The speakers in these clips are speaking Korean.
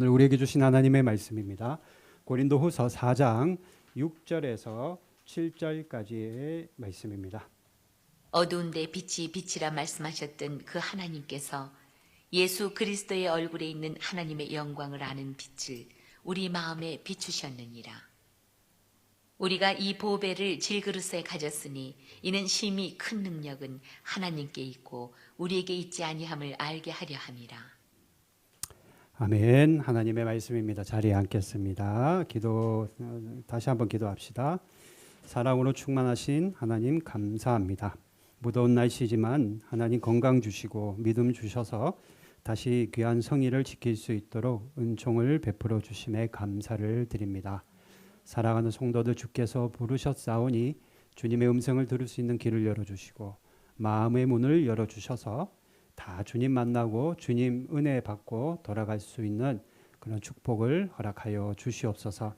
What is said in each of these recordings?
오늘 우리에게 주신 하나님의 말씀입니다. 고린도후서 4장 6절에서 7절까지의 말씀입니다. 어두운데 빛이 빛이라 말씀하셨던 그 하나님께서 예수 그리스도의 얼굴에 있는 하나님의 영광을 아는 빛을 우리 마음에 비추셨느니라. 우리가 이 보배를 질그릇에 가졌으니 이는 심히 큰 능력은 하나님께 있고 우리에게 있지 아니함을 알게 하려 함이라. 아멘. 하나님의 말씀입니다. 자리에 앉겠습니다. 다시 한번 기도합시다. 사랑으로 충만하신 하나님 감사합니다. 무더운 날씨지만 하나님 건강 주시고 믿음 주셔서 다시 귀한 성의를 지킬 수 있도록 은총을 베풀어 주심에 감사를 드립니다. 사랑하는 성도들 주께서 부르셨사오니 주님의 음성을 들을 수 있는 길을 열어주시고 마음의 문을 열어주셔서 다 주님 만나고 주님 은혜 받고 돌아갈 수 있는 그런 축복을 허락하여 주시옵소서.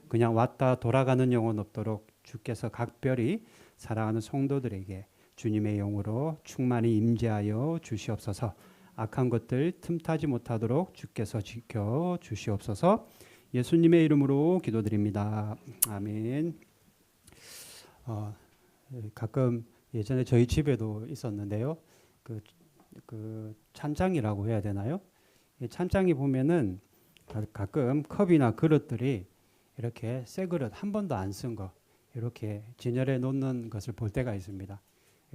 그냥 왔다 돌아가는 영혼 없도록 주께서 각별히 사랑하는 성도들에게 주님의 영으로 충만히 임재하여 주시옵소서. 악한 것들 틈타지 못하도록 주께서 지켜 주시옵소서. 예수님의 이름으로 기도드립니다. 아멘. 가끔 예전에 저희 집에도 있었는데요. 그 찬장이라고 해야 되나요? 이 찬장이 보면은 가끔 컵이나 그릇들이 이렇게 새 그릇 한 번도 안 쓴 거 이렇게 진열해 놓는 것을 볼 때가 있습니다.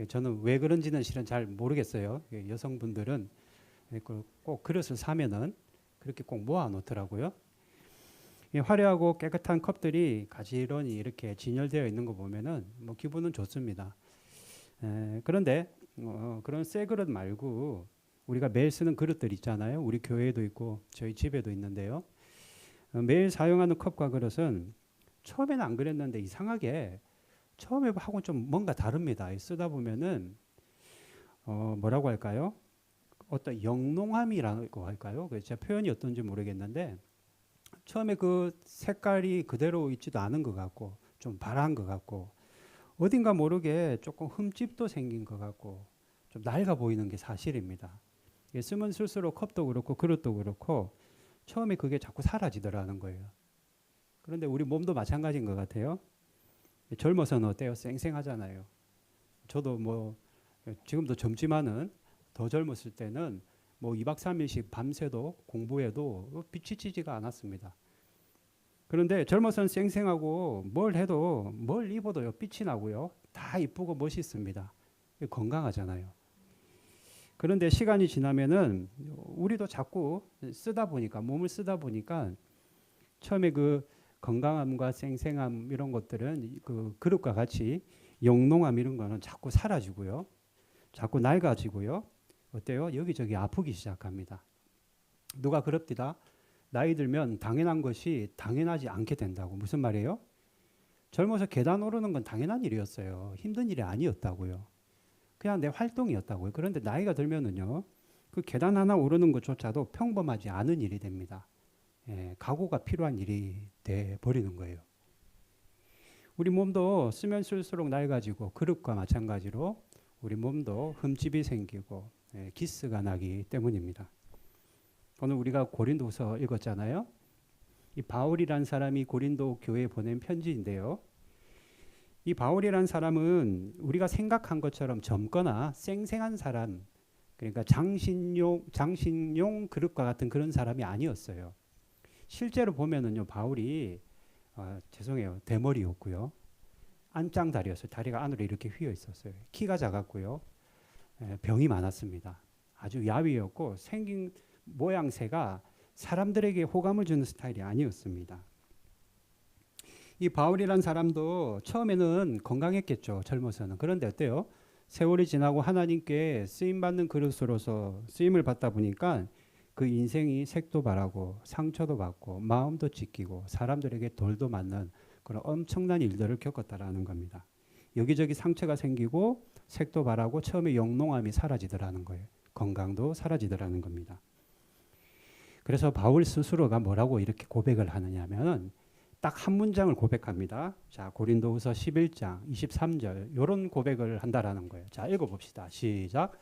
저는 왜 그런지는 실은 잘 모르겠어요. 여성분들은 꼭 그릇을 사면은 그렇게 꼭 모아 놓더라고요. 화려하고 깨끗한 컵들이 가지런히 이렇게 진열되어 있는 거 보면은 뭐 기분은 좋습니다. 그런데 그런 새 그릇 말고 우리가 매일 쓰는 그릇들 있잖아요. 우리 교회에도 있고 저희 집에도 있는데요. 매일 사용하는 컵과 그릇은 처음에는 안 그랬는데 이상하게 처음에 하고 좀 뭔가 다릅니다. 쓰다 보면은 뭐라고 할까요? 어떤 영롱함이라고 할까요? 제 표현이 어떤지 모르겠는데 처음에 그 색깔이 그대로 있지도 않은 것 같고 좀 바라한 것 같고 어딘가 모르게 조금 흠집도 생긴 것 같고 좀 낡아 보이는 게 사실입니다. 쓰면 쓸수록 컵도 그렇고 그릇도 그렇고 처음에 그게 자꾸 사라지더라는 거예요. 그런데 우리 몸도 마찬가지인 것 같아요. 젊어서는 어때요? 쌩쌩하잖아요. 저도 뭐 지금도 젊지만은 더 젊었을 때는 뭐 2박 3일씩 밤새도 공부해도 빛이 치지가 않았습니다. 그런데 젊어서는 쌩쌩하고 뭘 해도 뭘 입어도요 빛이 나고요 다 이쁘고 멋있습니다. 건강하잖아요. 그런데 시간이 지나면은 우리도 자꾸 쓰다 보니까 몸을 쓰다 보니까 처음에 그 건강함과 쌩쌩함 이런 것들은 그 그릇과 같이 영롱함 이런 거는 자꾸 사라지고요. 자꾸 낡아지고요. 어때요? 여기저기 아프기 시작합니다. 누가 그럽디다. 나이 들면 당연한 것이 당연하지 않게 된다고. 무슨 말이에요? 젊어서 계단 오르는 건 당연한 일이었어요. 힘든 일이 아니었다고요. 그냥 내 활동이었다고요. 그런데 나이가 들면은요, 그 계단 하나 오르는 것조차도 평범하지 않은 일이 됩니다. 각오가 필요한 일이 돼 버리는 거예요. 우리 몸도 쓰면 쓸수록 낡아지고 그릇과 마찬가지로 우리 몸도 흠집이 생기고 기스가 나기 때문입니다. 오늘 우리가 고린도서 읽었잖아요. 이 바울이란 사람이 고린도 교회에 보낸 편지인데요. 이 바울이란 사람은 우리가 생각한 것처럼 젊거나 쌩쌩한 사람, 그러니까 장신용 그릇과 같은 그런 사람이 아니었어요. 실제로 보면은요, 바울이 죄송해요, 대머리였고요, 안짱다리였어요. 다리가 안으로 이렇게 휘어 있었어요. 키가 작았고요, 병이 많았습니다. 아주 야위였고 생긴 모양새가 사람들에게 호감을 주는 스타일이 아니었습니다. 이 바울이란 사람도 처음에는 건강했겠죠. 젊어서는. 그런데 어때요? 세월이 지나고 하나님께 쓰임받는 그릇으로서 쓰임을 받다 보니까 그 인생이 색도 바라고 상처도 받고 마음도 찢기고 사람들에게 돌도 맞는 그런 엄청난 일들을 겪었다라는 겁니다. 여기저기 상처가 생기고 색도 바라고 처음에 영롱함이 사라지더라는 거예요. 건강도 사라지더라는 겁니다. 그래서 바울 스스로가 뭐라고 이렇게 고백을 하느냐 하면 딱 한 문장을 고백합니다. 자, 고린도후서 11장 23절 이런 고백을 한다라는 거예요. 자, 읽어봅시다. 시작.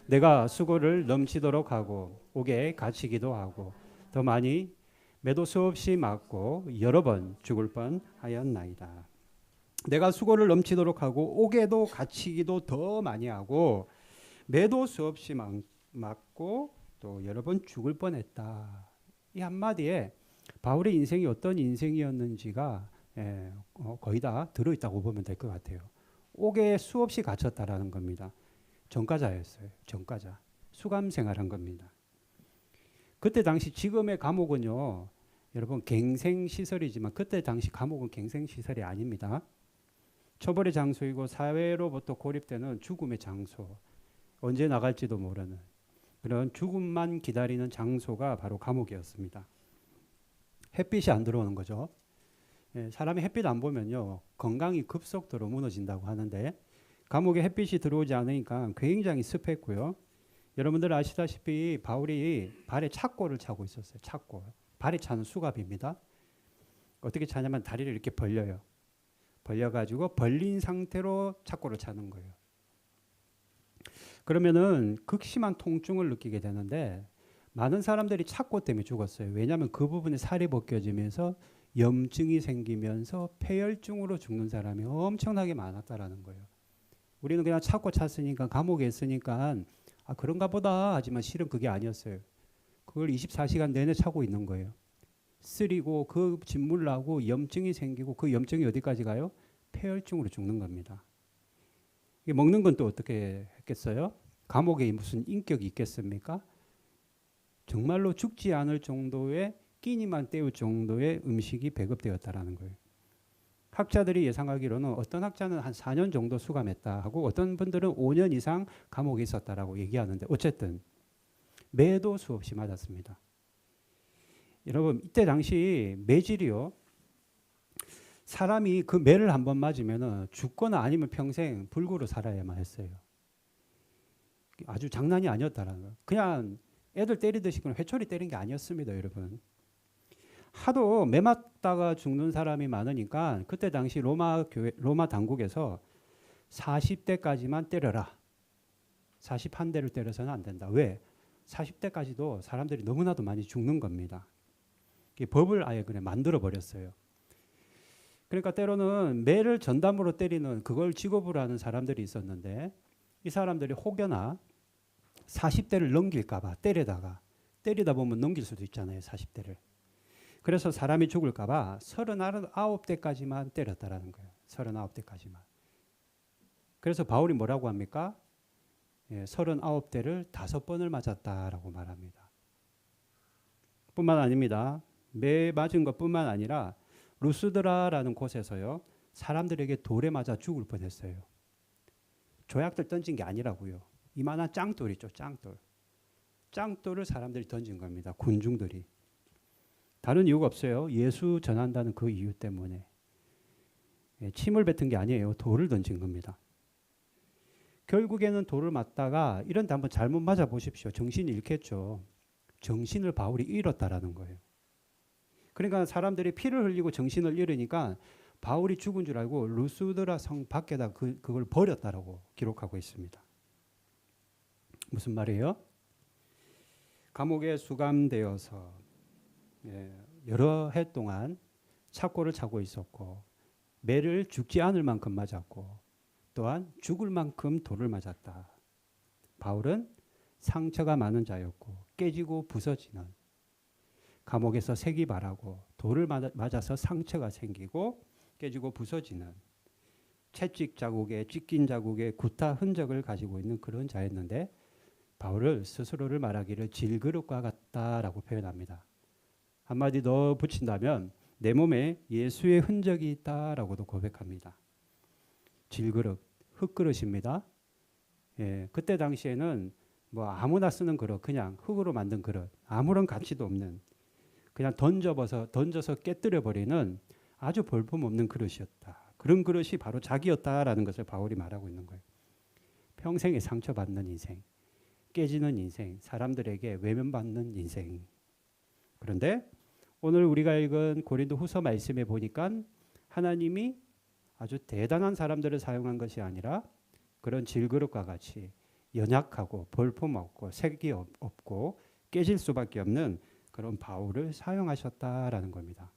내가 수고를 넘치도록 하고 옥에 갇히기도 하고 더 많이 매도 수없이 맞고 여러 번 죽을 뻔하였나이다. 내가 수고를 넘치도록 하고 옥에도 갇히기도 더 많이 하고 매도 수없이 맞고 또 여러 번 죽을 뻔했다. 이 한마디에 바울의 인생이 어떤 인생이었는지가 거의 다 들어있다고 보면 될 것 같아요. 옥에 수없이 갇혔다라는 겁니다. 전과자였어요. 전과자. 수감 생활한 겁니다. 그때 당시 지금의 감옥은요, 여러분 갱생시설이지만 그때 당시 감옥은 갱생시설이 아닙니다. 처벌의 장소이고 사회로부터 고립되는 죽음의 장소, 언제 나갈지도 모르는 그런 죽음만 기다리는 장소가 바로 감옥이었습니다. 햇빛이 안 들어오는 거죠. 사람이 햇빛 안 보면요, 건강이 급속도로 무너진다고 하는데 감옥에 햇빛이 들어오지 않으니까 굉장히 습했고요. 여러분들 아시다시피 바울이 발에 착고를 차고 있었어요. 착고. 발에 차는 수갑입니다. 어떻게 차냐면 다리를 이렇게 벌려요. 벌려가지고 벌린 상태로 착고를 차는 거예요. 그러면은 극심한 통증을 느끼게 되는데 많은 사람들이 착고 때문에 죽었어요. 왜냐하면 그 부분에 살이 벗겨지면서 염증이 생기면서 폐혈증으로 죽는 사람이 엄청나게 많았다라는 거예요. 우리는 그냥 착고 찼으니까 감옥에 있으니까 그런가 보다 하지만 실은 그게 아니었어요. 그걸 24시간 내내 차고 있는 거예요. 쓰리고 그 진물 나고 염증이 생기고 그 염증이 어디까지 가요? 폐혈증으로 죽는 겁니다. 먹는 건 또 어떻게 했겠어요? 감옥에 무슨 인격이 있겠습니까? 정말로 죽지 않을 정도의 끼니만 때울 정도의 음식이 배급되었다라는 거예요. 학자들이 예상하기로는 어떤 학자는 한 4년 정도 수감했다 하고 어떤 분들은 5년 이상 감옥에 있었다라고 얘기하는데 어쨌든 매도 수없이 맞았습니다. 여러분 이때 당시 매질이요. 사람이 그 매를 한번 맞으면 죽거나 아니면 평생 불구로 살아야만 했어요. 아주 장난이 아니었다라는 거예요. 그냥 애들 때리듯이 그냥 회초리 때린 게 아니었습니다, 여러분. 하도 매 맞다가 죽는 사람이 많으니까 그때 당시 로마 당국에서 40대까지만 때려라. 41대를 때려서는 안 된다. 왜? 40대까지도 사람들이 너무나도 많이 죽는 겁니다. 법을 아예 그냥 만들어 버렸어요. 그러니까 때로는 매를 전담으로 때리는 그걸 직업으로 하는 사람들이 있었는데 이 사람들이 혹여나 40대를 넘길까 봐 때리다 보면 넘길 수도 있잖아요. 40대를. 그래서 사람이 죽을까 봐 39대까지만 때렸다라는 거예요. 39대까지만. 그래서 바울이 뭐라고 합니까? 39대를 5번을 맞았다라고 말합니다. 뿐만 아닙니다. 매 맞은 것뿐만 아니라 루스드라라는 곳에서요. 사람들에게 돌에 맞아 죽을 뻔했어요. 조약들 던진 게 아니라고요. 이만한 짱돌 있죠. 짱돌. 짱돌을 사람들이 던진 겁니다. 군중들이. 다른 이유가 없어요. 예수 전한다는 그 이유 때문에. 침을 뱉은 게 아니에요. 돌을 던진 겁니다. 결국에는 돌을 맞다가 이런데 한번 잘못 맞아 보십시오. 정신이 잃겠죠. 정신을 바울이 잃었다라는 거예요. 그러니까 사람들이 피를 흘리고 정신을 잃으니까 바울이 죽은 줄 알고 루스드라 성 밖에다 그걸 버렸다라고 기록하고 있습니다. 무슨 말이에요? 감옥에 수감되어서 여러 해 동안 착고를 차고 있었고 매를 죽지 않을 만큼 맞았고 또한 죽을 만큼 돌을 맞았다. 바울은 상처가 많은 자였고 깨지고 부서지는 감옥에서 색이 바라고 돌을 맞아서 상처가 생기고 깨지고 부서지는 채찍 자국에 찢긴 자국에 구타 흔적을 가지고 있는 그런 자였는데 바울을 스스로를 말하기를 질그릇과 같다라고 표현합니다. 한마디 더 붙인다면 내 몸에 예수의 흔적이 있다라고도 고백합니다. 질그릇, 흙그릇입니다. 그때 당시에는 뭐 아무나 쓰는 그릇, 그냥 흙으로 만든 그릇, 아무런 가치도 없는 그냥 던져서 깨뜨려 버리는 아주 볼품없는 그릇이었다. 그런 그릇이 바로 자기였다라는 것을 바울이 말하고 있는 거예요. 평생에 상처받는 인생, 깨지는 인생, 사람들에게 외면받는 인생. 그런데 오늘 우리가 읽은 고린도후서 말씀에 보니까 하나님이 아주 대단한 사람들을 사용한 것이 아니라 그런 질그릇과 같이 연약하고 볼품없고 색이 없고 깨질 수밖에 없는 그런 바울을 사용하셨다라는 겁니다.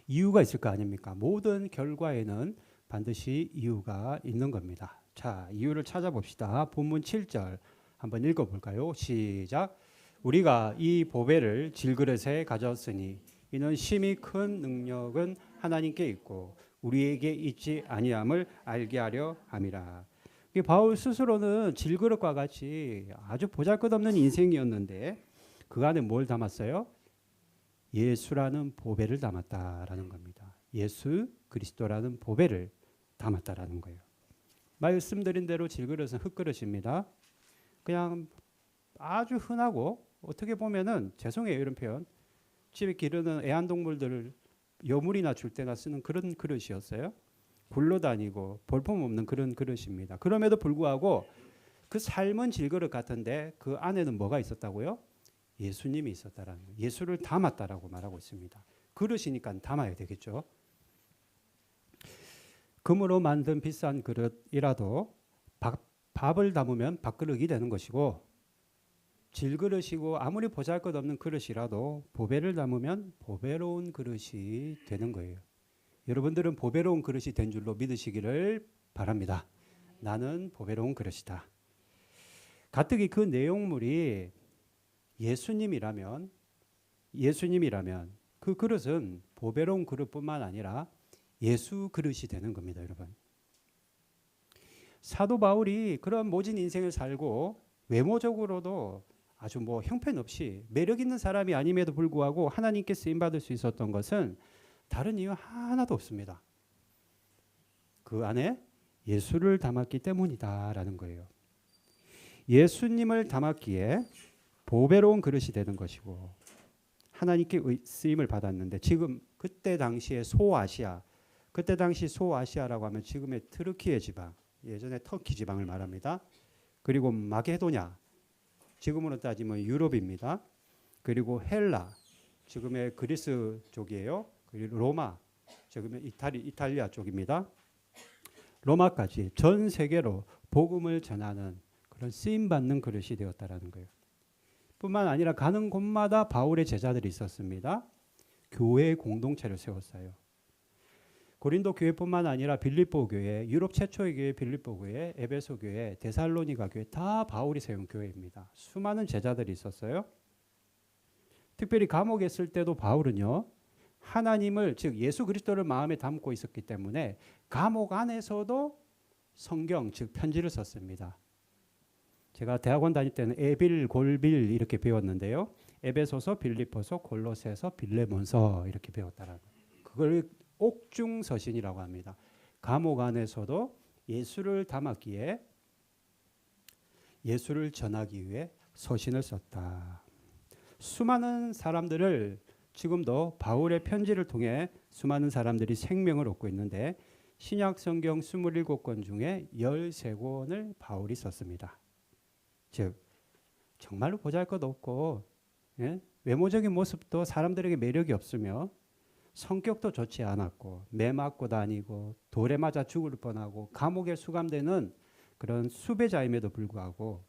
이유가 있을 거 아닙니까? 모든 결과에는 반드시 이유가 있는 겁니다. 자, 이유를 찾아봅시다. 본문 7절 한번 읽어볼까요? 시작. 우리가 이 보배를 질그릇에 가졌으니 이는 심히 큰 능력은 하나님께 있고 우리에게 있지 아니함을 알게 하려 함이라. 바울 스스로는 질그릇과 같이 아주 보잘것없는 인생이었는데 그 안에 뭘 담았어요? 예수라는 보배를 담았다라는 겁니다. 예수 그리스도라는 보배를 담았다라는 거예요. 말씀드린 대로 질그릇은 흙그릇입니다. 그냥 아주 흔하고 어떻게 보면은 죄송해요 이런 표현. 집에 기르는 애완동물들을 여물이나 줄 때나 쓰는 그런 그릇이었어요. 굴러다니고 볼품없는 그런 그릇입니다. 그럼에도 불구하고 그 삶은 질그릇 같은데 그 안에는 뭐가 있었다고요? 예수님이 있었다라는 거예요. 예수를 담았다라고 말하고 있습니다. 그릇이니까 담아야 되겠죠. 금으로 만든 비싼 그릇이라도 밥을 담으면 밥그릇이 되는 것이고 질그릇이고 아무리 보잘것없는 그릇이라도 보배를 담으면 보배로운 그릇이 되는 거예요. 여러분들은 보배로운 그릇이 된 줄로 믿으시기를 바랍니다. 나는 보배로운 그릇이다. 가뜩이 그 내용물이 예수님이라면 그 그릇은 보배로운 그릇뿐만 아니라 예수 그릇이 되는 겁니다, 여러분. 사도 바울이 그런 모진 인생을 살고 외모적으로도 아주 형편없이 매력 있는 사람이 아님에도 불구하고 하나님께 쓰임 받을 수 있었던 것은 다른 이유 하나도 없습니다. 그 안에 예수를 담았기 때문이다라는 거예요. 예수님을 담았기에 보배로운 그릇이 되는 것이고 하나님께 쓰임을 받았는데 지금 그때 당시 소아시아라고 하면 지금의 트르키예 지방, 예전에 터키 지방을 말합니다. 그리고 마게도냐, 지금으로 따지면 유럽입니다. 그리고 헬라, 지금의 그리스 쪽이에요. 그리고 로마, 지금의 이탈리아 쪽입니다. 로마까지 전 세계로 복음을 전하는 그런 쓰임 받는 그릇이 되었다라는 거예요. 뿐만 아니라 가는 곳마다 바울의 제자들이 있었습니다. 교회 공동체를 세웠어요. 고린도 교회뿐만 아니라 빌립보 교회, 유럽 최초의 교회 빌립보 교회, 에베소 교회, 데살로니가 교회 다 바울이 세운 교회입니다. 수많은 제자들이 있었어요. 특별히 감옥에 있을 때도 바울은요. 하나님을 즉 예수 그리스도를 마음에 담고 있었기 때문에 감옥 안에서도 성경 즉 편지를 썼습니다. 제가 대학원 다닐 때는 에빌, 골빌 이렇게 배웠는데요. 에베소서, 빌립보서, 골로새서, 빌레몬서 이렇게 배웠다라는 그걸 옥중서신이라고 합니다. 감옥 안에서도 예수를 담았기에 예수를 전하기 위해 서신을 썼다. 수많은 사람들을 지금도 바울의 편지를 통해 수많은 사람들이 생명을 얻고 있는데 신약 성경 27권 중에 13권을 바울이 썼습니다. 즉 정말로 보잘것없고 외모적인 모습도 사람들에게 매력이 없으며 성격도 좋지 않았고 매 맞고 다니고 돌에 맞아 죽을 뻔하고 감옥에 수감되는 그런 수배자임에도 불구하고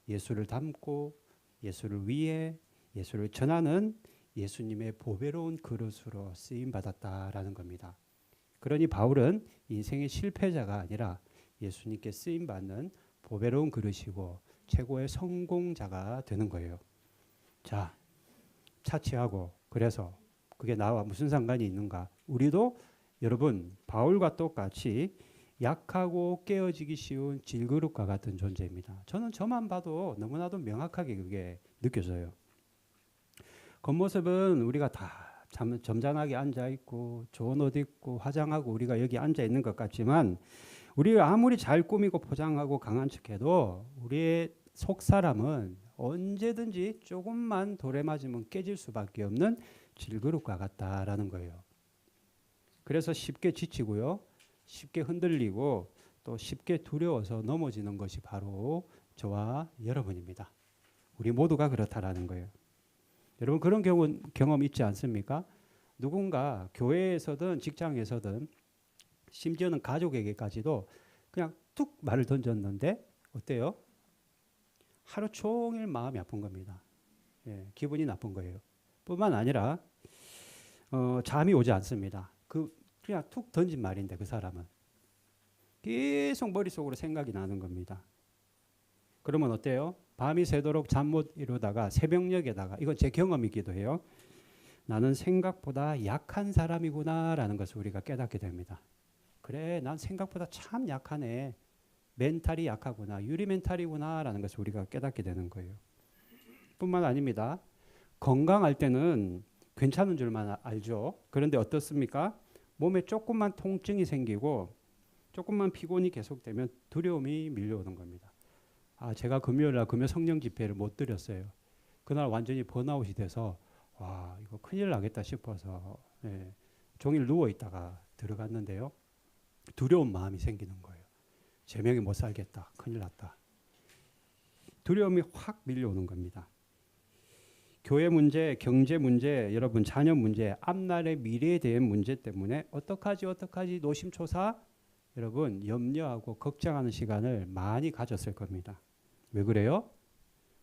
예수를 담고 예수를 위해 예수를 전하는 예수님의 보배로운 그릇으로 쓰임 받았다라는 겁니다. 그러니 바울은 인생의 실패자가 아니라 예수님께 쓰임 받는 보배로운 그릇이고 최고의 성공자가 되는 거예요. 자, 차치하고 그래서 그게 나와 무슨 상관이 있는가? 우리도 여러분 바울과 똑같이 약하고 깨어지기 쉬운 질그릇과 같은 존재입니다. 저는 저만 봐도 너무나도 명확하게 그게 느껴져요. 겉모습은 우리가 다 점잖하게 앉아있고 좋은 옷 입고 화장하고 우리가 여기 앉아있는 것 같지만 우리가 아무리 잘 꾸미고 포장하고 강한 척해도 우리의 속사람은 언제든지 조금만 돌에 맞으면 깨질 수밖에 없는 질그릇과 같다라는 거예요. 그래서 쉽게 지치고요. 쉽게 흔들리고 또 쉽게 두려워서 넘어지는 것이 바로 저와 여러분입니다. 우리 모두가 그렇다라는 거예요. 여러분 그런 경험 있지 않습니까? 누군가 교회에서든 직장에서든 심지어는 가족에게까지도 그냥 툭 말을 던졌는데 어때요? 하루 종일 마음이 아픈 겁니다. 예, 기분이 나쁜 거예요. 뿐만 아니라 잠이 오지 않습니다. 그냥 툭 던진 말인데 그 사람은 계속 머릿속으로 생각이 나는 겁니다. 그러면 어때요? 밤이 새도록 잠 못 이루다가 새벽녘에다가, 이건 제 경험이기도 해요. 나는 생각보다 약한 사람이구나라는 것을 우리가 깨닫게 됩니다. 그래, 난 생각보다 참 약하네. 멘탈이 약하구나. 유리 멘탈이구나라는 것을 우리가 깨닫게 되는 거예요. 뿐만 아닙니다. 건강할 때는 괜찮은 줄만 알죠. 그런데 어떻습니까? 몸에 조금만 통증이 생기고 조금만 피곤이 계속되면 두려움이 밀려오는 겁니다. 제가 금요일날 금요 성령 집회를 못 드렸어요. 그날 완전히 번아웃이 돼서 와, 이거 큰일 나겠다 싶어서 종일 누워 있다가 들어갔는데요. 두려운 마음이 생기는 거예요. 제명이 못 살겠다. 큰일 났다. 두려움이 확 밀려오는 겁니다. 교회 문제, 경제 문제, 여러분 자녀 문제, 앞날의 미래에 대한 문제 때문에 어떡하지 노심초사 여러분 염려하고 걱정하는 시간을 많이 가졌을 겁니다. 왜 그래요?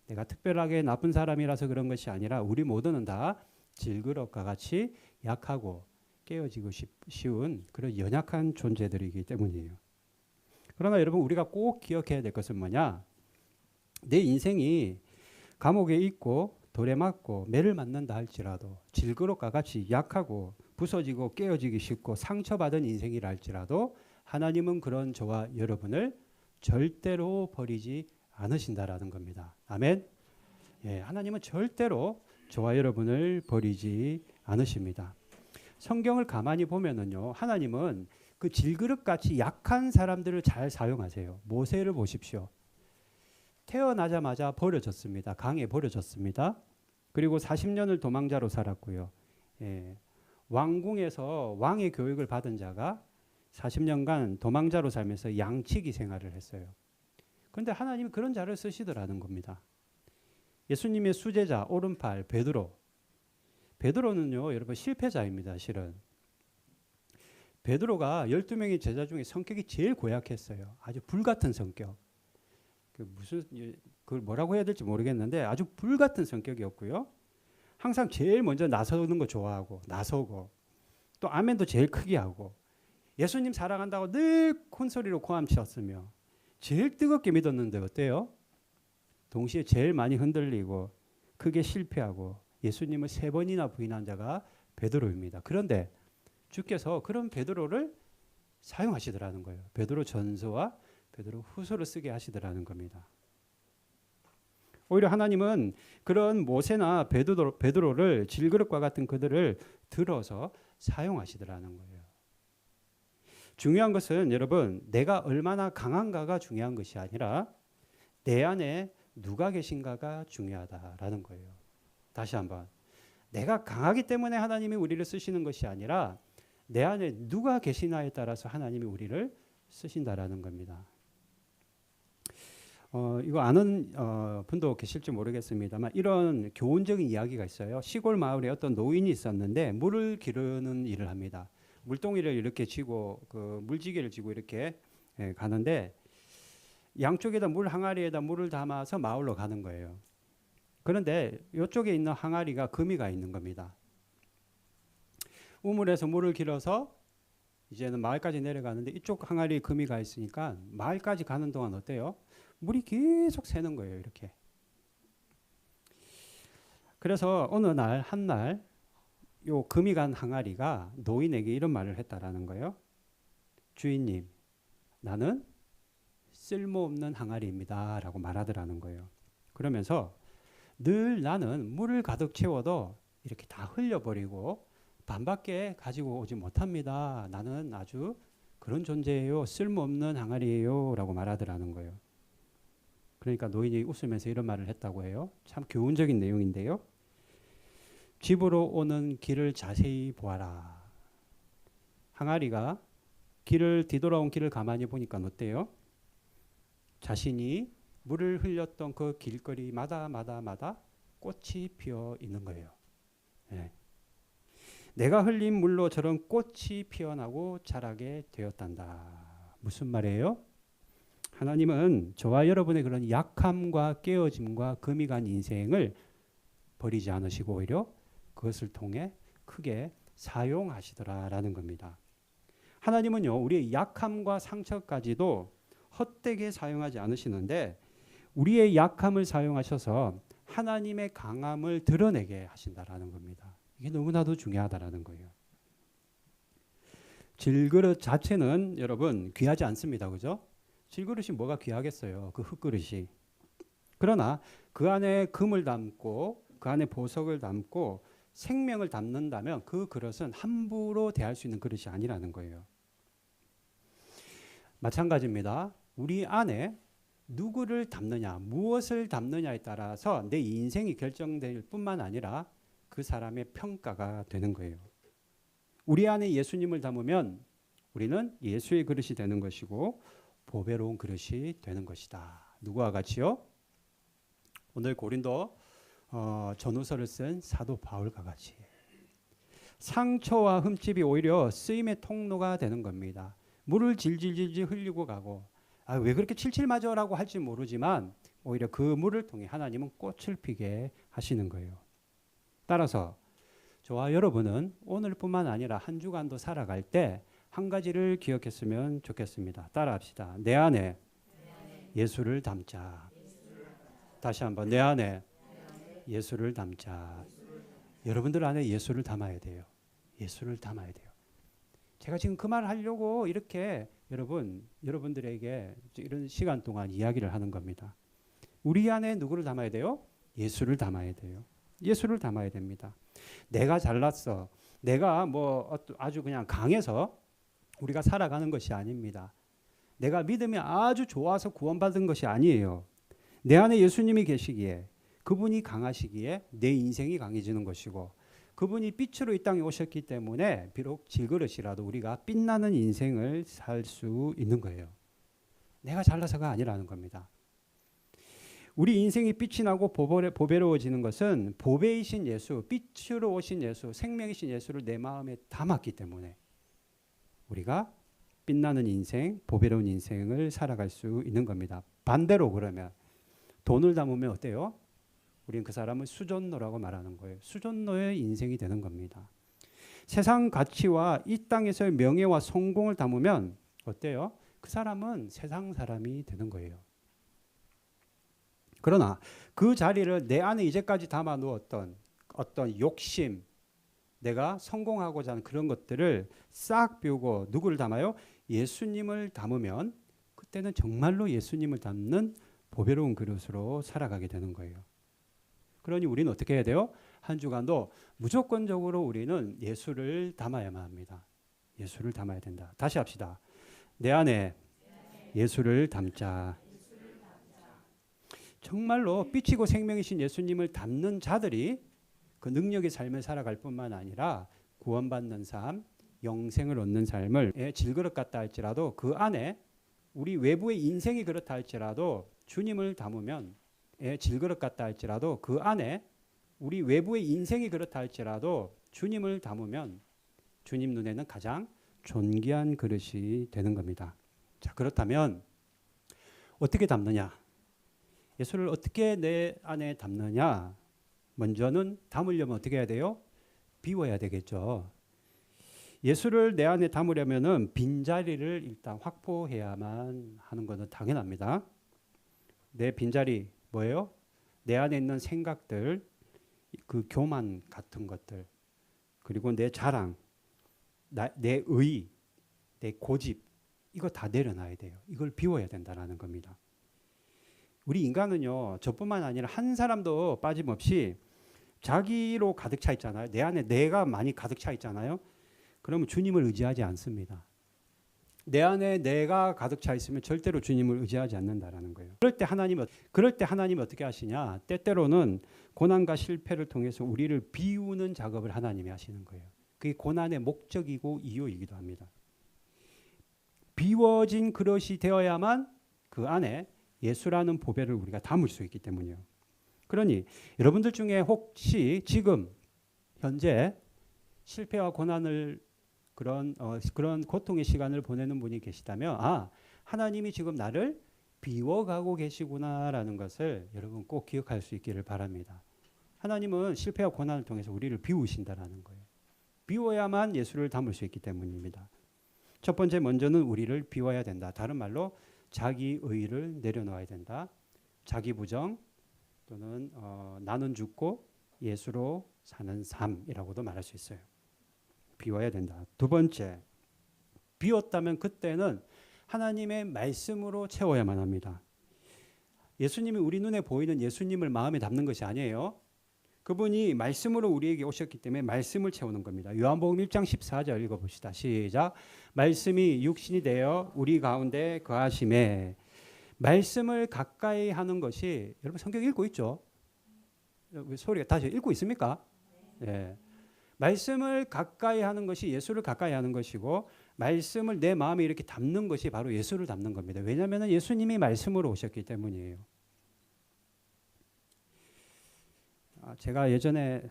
내가 특별하게 나쁜 사람이라서 그런 것이 아니라 우리 모두는 다 질그릇과 같이 약하고 깨어지고 쉬운 그런 연약한 존재들이기 때문이에요. 그러나 여러분 우리가 꼭 기억해야 될 것은 뭐냐? 내 인생이 감옥에 있고 돌에 맞고 매를 맞는다 할지라도 질그릇과 같이 약하고 부서지고 깨어지기 쉽고 상처받은 인생이라 할지라도 하나님은 그런 저와 여러분을 절대로 버리지 않으신다라는 겁니다. 아멘. 예, 하나님은 절대로 저와 여러분을 버리지 않으십니다. 성경을 가만히 보면은요, 하나님은 그 질그릇같이 약한 사람들을 잘 사용하세요. 모세를 보십시오. 태어나자마자 버려졌습니다. 강에 버려졌습니다. 그리고 40년을 도망자로 살았고요. 예, 왕궁에서 왕의 교육을 받은 자가 40년간 도망자로 살면서 양치기 생활을 했어요. 그런데 하나님이 그런 자를 쓰시더라는 겁니다. 예수님의 수제자 오른팔 베드로. 베드로는요, 여러분 실패자입니다. 실은. 베드로가 12명의 제자 중에 성격이 제일 고약했어요. 아주 불같은 성격. 그걸 뭐라고 해야 될지 모르겠는데 아주 불같은 성격이었고요. 항상 제일 먼저 나서는 거 좋아하고 나서고 또 아멘도 제일 크게 하고 예수님 사랑한다고 늘 콘소리로 고함쳤으며 제일 뜨겁게 믿었는데 어때요? 동시에 제일 많이 흔들리고 크게 실패하고 예수님을 3번이나 부인한 자가 베드로입니다. 그런데 주께서 그런 베드로를 사용하시더라는 거예요. 베드로 전서와 베드로 후서를 쓰게 하시더라는 겁니다. 오히려 하나님은 그런 모세나 베드로를 질그릇과 같은 그들을 들어서 사용하시더라는 거예요. 중요한 것은 여러분 내가 얼마나 강한가가 중요한 것이 아니라 내 안에 누가 계신가가 중요하다라는 거예요. 다시 한번 내가 강하기 때문에 하나님이 우리를 쓰시는 것이 아니라 내 안에 누가 계시나에 따라서 하나님이 우리를 쓰신다라는 겁니다. 이거 아는 분도 계실지 모르겠습니다만 이런 교훈적인 이야기가 있어요. 시골 마을에 어떤 노인이 있었는데 물을 기르는 일을 합니다. 물동이를 이렇게 쥐고 그 물지개를 쥐고 이렇게 가는데 양쪽에다 물 항아리에다 물을 담아서 마을로 가는 거예요. 그런데 이쪽에 있는 항아리가 금이가 있는 겁니다. 우물에서 물을 길어서 이제는 마을까지 내려가는데 이쪽 항아리에 금이가 있으니까 마을까지 가는 동안 어때요? 물이 계속 새는 거예요. 이렇게. 그래서 어느 날 한날 요 금이 간 항아리가 노인에게 이런 말을 했다라는 거예요. 주인님, 나는 쓸모없는 항아리입니다. 라고 말하더라는 거예요. 그러면서 늘 나는 물을 가득 채워도 이렇게 다 흘려버리고 반밖에 가지고 오지 못합니다. 나는 아주 그런 존재예요. 쓸모없는 항아리예요. 라고 말하더라는 거예요. 그러니까 노인이 웃으면서 이런 말을 했다고 해요. 참 교훈적인 내용인데요. 집으로 오는 길을 자세히 보아라. 항아리가 뒤돌아온 길을 가만히 보니까 어때요? 자신이 물을 흘렸던 그 길거리마다 꽃이 피어 있는 거예요. 네. 내가 흘린 물로 저런 꽃이 피어나고 자라게 되었단다. 무슨 말이에요? 하나님은 저와 여러분의 그런 약함과 깨어짐과 금이 간 인생을 버리지 않으시고 오히려 그것을 통해 크게 사용하시더라라는 겁니다. 하나님은요, 우리의 약함과 상처까지도 헛되게 사용하지 않으시는데 우리의 약함을 사용하셔서 하나님의 강함을 드러내게 하신다라는 겁니다. 이게 너무나도 중요하다라는 거예요. 질그릇 자체는 여러분 귀하지 않습니다. 그죠? 질그릇이 뭐가 귀하겠어요? 그 흙그릇이. 그러나 그 안에 금을 담고 그 안에 보석을 담고 생명을 담는다면 그 그릇은 함부로 대할 수 있는 그릇이 아니라는 거예요. 마찬가지입니다. 우리 안에 누구를 담느냐, 무엇을 담느냐에 따라서 내 인생이 결정될 뿐만 아니라 그 사람의 평가가 되는 거예요. 우리 안에 예수님을 담으면 우리는 예수의 그릇이 되는 것이고 보배로운 그릇이 되는 것이다. 누구와 같이요? 오늘 고린도 전후서를 쓴 사도 바울과 같이 상처와 흠집이 오히려 쓰임의 통로가 되는 겁니다. 물을 질질질질 흘리고 가고 왜 그렇게 칠칠 맞아라고 할지 모르지만 오히려 그 물을 통해 하나님은 꽃을 피게 하시는 거예요. 따라서 저와 여러분은 오늘뿐만 아니라 한 주간도 살아갈 때 한 가지를 기억했으면 좋겠습니다. 따라합시다. 내 안에 예수를 담자. 다시 한번 내 안에 예수를 담자. 여러분들 안에 예수를 담아야 돼요. 예수를 담아야 돼요. 제가 지금 그 말 하려고 이렇게 여러분들에게 이런 시간 동안 이야기를 하는 겁니다. 우리 안에 누구를 담아야 돼요? 예수를 담아야 돼요. 예수를 담아야 됩니다. 내가 잘났어. 내가 아주 그냥 강해서 우리가 살아가는 것이 아닙니다. 내가 믿음이 아주 좋아서 구원받은 것이 아니에요. 내 안에 예수님이 계시기에 그분이 강하시기에 내 인생이 강해지는 것이고 그분이 빛으로 이 땅에 오셨기 때문에 비록 질그릇이라도 우리가 빛나는 인생을 살 수 있는 거예요. 내가 잘나서가 아니라는 겁니다. 우리 인생이 빛이 나고 보배로워지는 것은 보배이신 예수, 빛으로 오신 예수, 생명이신 예수를 내 마음에 담았기 때문에 우리가 빛나는 인생, 보배로운 인생을 살아갈 수 있는 겁니다. 반대로 그러면 돈을 담으면 어때요? 우리는 그 사람을 수존노라고 말하는 거예요. 수존노의 인생이 되는 겁니다. 세상 가치와 이 땅에서의 명예와 성공을 담으면 어때요? 그 사람은 세상 사람이 되는 거예요. 그러나 그 자리를 내 안에 이제까지 담아 놓았던 어떤 욕심, 내가 성공하고자 하는 그런 것들을 싹 비우고 누구를 담아요? 예수님을 담으면 그때는 정말로 예수님을 담는 보배로운 그릇으로 살아가게 되는 거예요. 그러니 우리는 어떻게 해야 돼요? 한 주간도 무조건적으로 우리는 예수를 담아야만 합니다. 예수를 담아야 된다. 다시 합시다. 내 안에 예수를 담자. 정말로 빛이고 생명이신 예수님을 담는 자들이 그 능력의 삶을 살아갈 뿐만 아니라 구원받는 삶, 영생을 얻는 삶을 질그릇 같다 할지라도 그 안에 우리 외부의 인생이 그렇다 할지라도 주님을 담으면 질그릇 같다 할지라도 그 안에 우리 외부의 인생이 그렇다 할지라도 주님을 담으면 주님 눈에는 가장 존귀한 그릇이 되는 겁니다. 자, 그렇다면 어떻게 담느냐? 예수를 어떻게 내 안에 담느냐? 먼저는 담으려면 어떻게 해야 돼요? 비워야 되겠죠. 예수를 내 안에 담으려면은 빈자리를 일단 확보해야만 하는 것은 당연합니다. 내 빈자리 뭐예요? 내 안에 있는 생각들, 그 교만 같은 것들, 그리고 내 자랑, 내 의, 내 고집, 이거 다 내려놔야 돼요. 이걸 비워야 된다는 겁니다. 우리 인간은요, 저뿐만 아니라 한 사람도 빠짐없이 자기로 가득 차 있잖아요. 내 안에 내가 많이 가득 차 있잖아요. 그러면 주님을 의지하지 않습니다. 내 안에 내가 가득 차 있으면 절대로 주님을 의지하지 않는다라는 거예요. 그럴 때 하나님이 어떻게 하시냐? 때때로는 고난과 실패를 통해서 우리를 비우는 작업을 하나님이 하시는 거예요. 그게 고난의 목적이고 이유이기도 합니다. 비워진 그릇이 되어야만 그 안에 예수라는 보배를 우리가 담을 수 있기 때문이에요. 그러니 여러분들 중에 혹시 지금 현재 실패와 고난을 그런 고통의 시간을 보내는 분이 계시다면 하나님이 지금 나를 비워가고 계시구나라는 것을 여러분 꼭 기억할 수 있기를 바랍니다. 하나님은 실패와 고난을 통해서 우리를 비우신다라는 거예요. 비워야만 예수를 담을 수 있기 때문입니다. 첫 번째 먼저는 우리를 비워야 된다. 다른 말로 자기 의의를 내려놓아야 된다. 자기 부정 또는 나는 죽고 예수로 사는 삶이라고도 말할 수 있어요. 비워야 된다. 두 번째, 비웠다면 그때는 하나님의 말씀으로 채워야만 합니다. 예수님이 우리 눈에 보이는 예수님을 마음에 담는 것이 아니에요. 그분이 말씀으로 우리에게 오셨기 때문에 말씀을 채우는 겁니다. 요한복음 1장 14절 읽어봅시다. 시작. 말씀이 육신이 되어 우리 가운데 거하심에. 말씀을 가까이 하는 것이, 여러분 성경 읽고 있죠? 소리가 다시 읽고 있습니까? 네. 말씀을 가까이 하는 것이 예수를 가까이 하는 것이고, 말씀을 내 마음에 이렇게 담는 것이 바로 예수를 담는 겁니다. 왜냐하면 예수님이 말씀으로 오셨기 때문이에요. 제가 예전에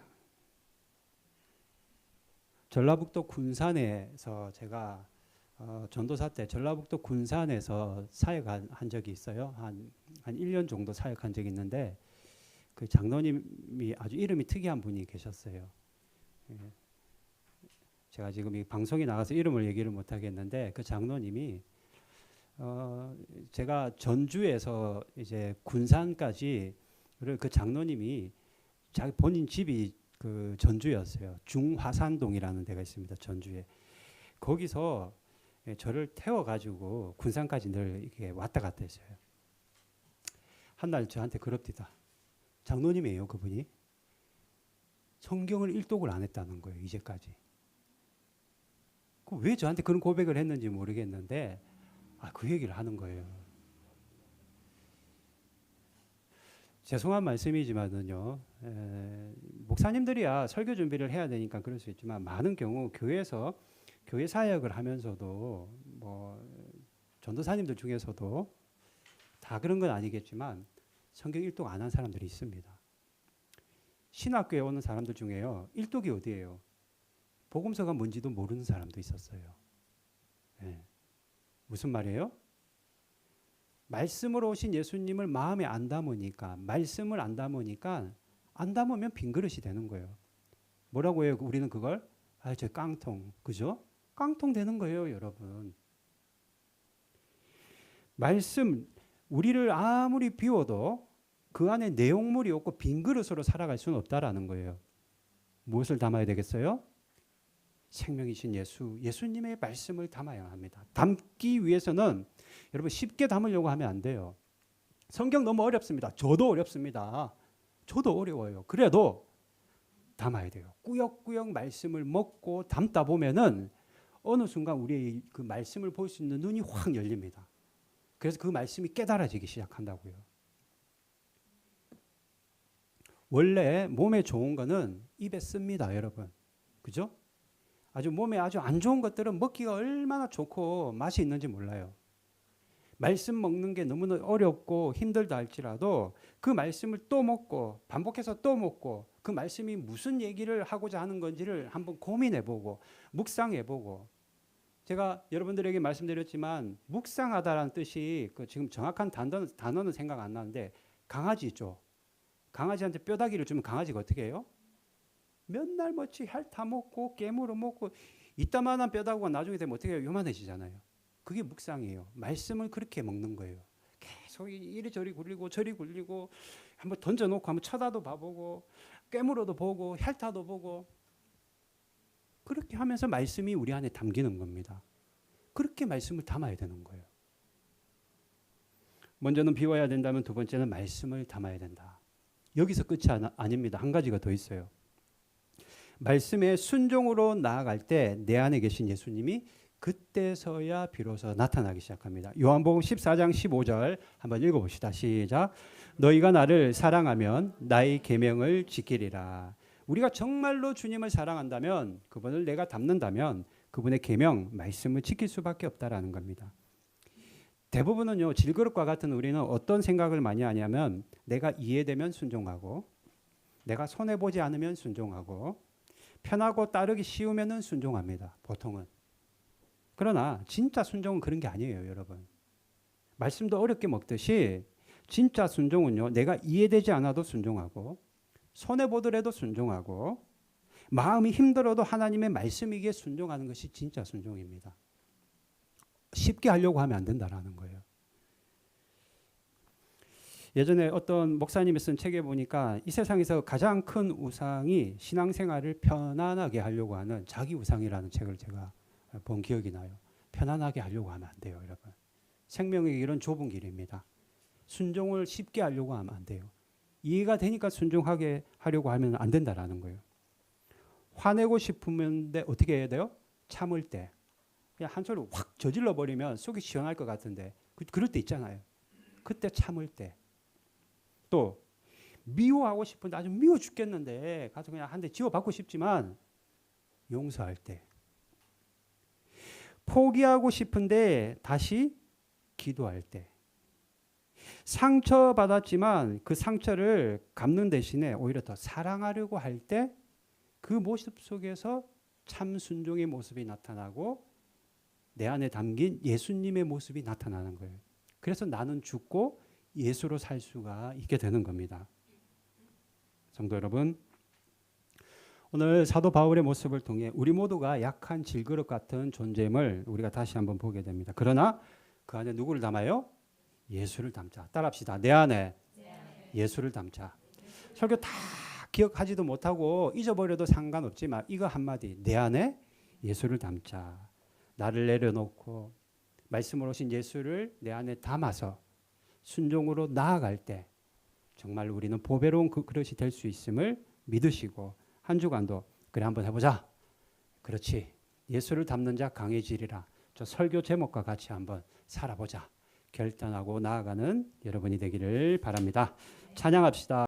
전라북도 군산에서 제가 전도사 때 전라북도 군산에서 사역한 적이 있어요. 한 1년 정도 사역한 적이 있는데 그 장로님이 아주 이름이 특이한 분이 계셨어요. 제가 지금 이 방송에 나가서 이름을 얘기를 못 하겠는데 그 장로님이 제가 전주에서 이제 군산까지 그 장로님이 자기 본인 집이 그 전주였어요. 중화산동이라는 데가 있습니다. 전주에. 거기서 저를 태워가지고 군산까지 늘 이렇게 왔다 갔다 했어요. 한 날 저한테 그럽디다. 장로님이에요, 그분이. 성경을 일독을 안 했다는 거예요, 이제까지. 왜 저한테 그런 고백을 했는지 모르겠는데, 그 얘기를 하는 거예요. 죄송한 말씀이지만은요, 목사님들이야 설교 준비를 해야 되니까 그럴 수 있지만 많은 경우 교회에서 교회 사역을 하면서도 뭐 전도사님들 중에서도 다 그런 건 아니겠지만 성경 일독 안 한 사람들이 있습니다. 신학교에 오는 사람들 중에요, 일독이 어디예요? 복음서가 뭔지도 모르는 사람도 있었어요. 네. 무슨 말이에요? 말씀으로 오신 예수님을 마음에 안 담으니까, 말씀을 안 담으니까, 안 담으면 빈 그릇이 되는 거예요. 뭐라고 해요? 우리는 그걸? 저 깡통, 그죠? 깡통 되는 거예요, 여러분. 말씀, 우리를 아무리 비워도 그 안에 내용물이 없고 빈 그릇으로 살아갈 수는 없다라는 거예요. 무엇을 담아야 되겠어요? 생명이신 예수님의 말씀을 담아야 합니다. 담기 위해서는 여러분 쉽게 담으려고 하면 안 돼요. 성경 너무 어렵습니다. 저도 어렵습니다. 저도 어려워요. 그래도 담아야 돼요. 꾸역꾸역 말씀을 먹고 담다 보면은 어느 순간 우리의 그 말씀을 볼 수 있는 눈이 확 열립니다. 그래서 그 말씀이 깨달아지기 시작한다고요. 원래 몸에 좋은 거는 입에 씁니다, 여러분. 그죠? 아주 몸에 아주 안 좋은 것들은 먹기가 얼마나 좋고 맛이 있는지 몰라요. 말씀 먹는 게 너무나 어렵고 힘들다 할지라도 그 말씀을 또 먹고 반복해서 또 먹고 그 말씀이 무슨 얘기를 하고자 하는 건지를 한번 고민해보고 묵상해보고, 제가 여러분들에게 말씀드렸지만 묵상하다라는 뜻이 그 지금 정확한 단어는 생각 안 나는데 강아지죠. 강아지한테 뼈다귀를 주면 강아지가 어떻게 해요? 몇 날 뭐지 핥아 먹고 깨물어 먹고 이따만한 뼈다귀가 나중에 되면 어떻게 해요? 요만해지잖아요. 그게 묵상이에요. 말씀을 그렇게 먹는 거예요. 계속 이리저리 굴리고 저리 굴리고 한번 던져놓고 한번 쳐다도 봐보고 깨물어도 보고 핥아도 보고, 그렇게 하면서 말씀이 우리 안에 담기는 겁니다. 그렇게 말씀을 담아야 되는 거예요. 먼저는 비워야 된다면 두 번째는 말씀을 담아야 된다. 여기서 끝이 아닙니다. 한 가지가 더 있어요. 말씀에 순종으로 나아갈 때 내 안에 계신 예수님이 그때서야 비로소 나타나기 시작합니다. 요한복음 14장 15절 한번 읽어봅시다. 시작. 너희가 나를 사랑하면 나의 계명을 지키리라. 우리가 정말로 주님을 사랑한다면, 그분을 내가 닮는다면 그분의 계명, 말씀을 지킬 수밖에 없다라는 겁니다. 대부분은요, 질그릇과 같은 우리는 어떤 생각을 많이 하냐면 내가 이해되면 순종하고, 내가 손해보지 않으면 순종하고, 편하고 따르기 쉬우면 순종합니다. 보통은. 그러나 진짜 순종은 그런 게 아니에요, 여러분. 말씀도 어렵게 먹듯이 진짜 순종은요, 내가 이해되지 않아도 순종하고 손해 보더라도 순종하고 마음이 힘들어도 하나님의 말씀이기에 순종하는 것이 진짜 순종입니다. 쉽게 하려고 하면 안 된다라는 거예요. 예전에 어떤 목사님이 쓴 책에 보니까 이 세상에서 가장 큰 우상이 신앙생활을 편안하게 하려고 하는 자기 우상이라는 책을 제가 본 기억이 나요. 편안하게 하려고 하면 안 돼요, 여러분. 생명의 길은 좁은 길입니다. 순종을 쉽게 하려고 하면 안 돼요. 이해가 되니까 순종하게 하려고 하면 안 된다라는 거예요. 화내고 싶으면 어떻게 해야 돼요? 참을 때. 그냥 한 소리 확 저질러 버리면 속이 시원할 것 같은데 그럴 때 있잖아요. 그때 참을 때. 또 미워하고 싶은데 아주 미워 죽겠는데 가서 그냥 한 대 지워받고 싶지만 용서할 때. 포기하고 싶은데 다시 기도할 때. 상처받았지만 그 상처를 갚는 대신에 오히려 더 사랑하려고 할 때 그 모습 속에서 참 순종의 모습이 나타나고 내 안에 담긴 예수님의 모습이 나타나는 거예요. 그래서 나는 죽고 예수로 살 수가 있게 되는 겁니다. 성도 여러분, 오늘 사도 바울의 모습을 통해 우리 모두가 약한 질그릇 같은 존재임을 우리가 다시 한번 보게 됩니다. 그러나 그 안에 누구를 담아요? 예수를 담자. 따라합시다. 내 안에 예수를 담자. 설교 다 기억하지도 못하고 잊어버려도 상관없지만 이거 한마디. 내 안에 예수를 담자. 나를 내려놓고 말씀으로 오신 예수를 내 안에 담아서 순종으로 나아갈 때 정말 우리는 보배로운 그 그릇이 될 수 있음을 믿으시고 한 주간도 그래 한번 해보자. 그렇지. 예수를 담는 자 강해지리라. 저 설교 제목과 같이 한번 살아보자. 결단하고 나아가는 여러분이 되기를 바랍니다. 찬양합시다.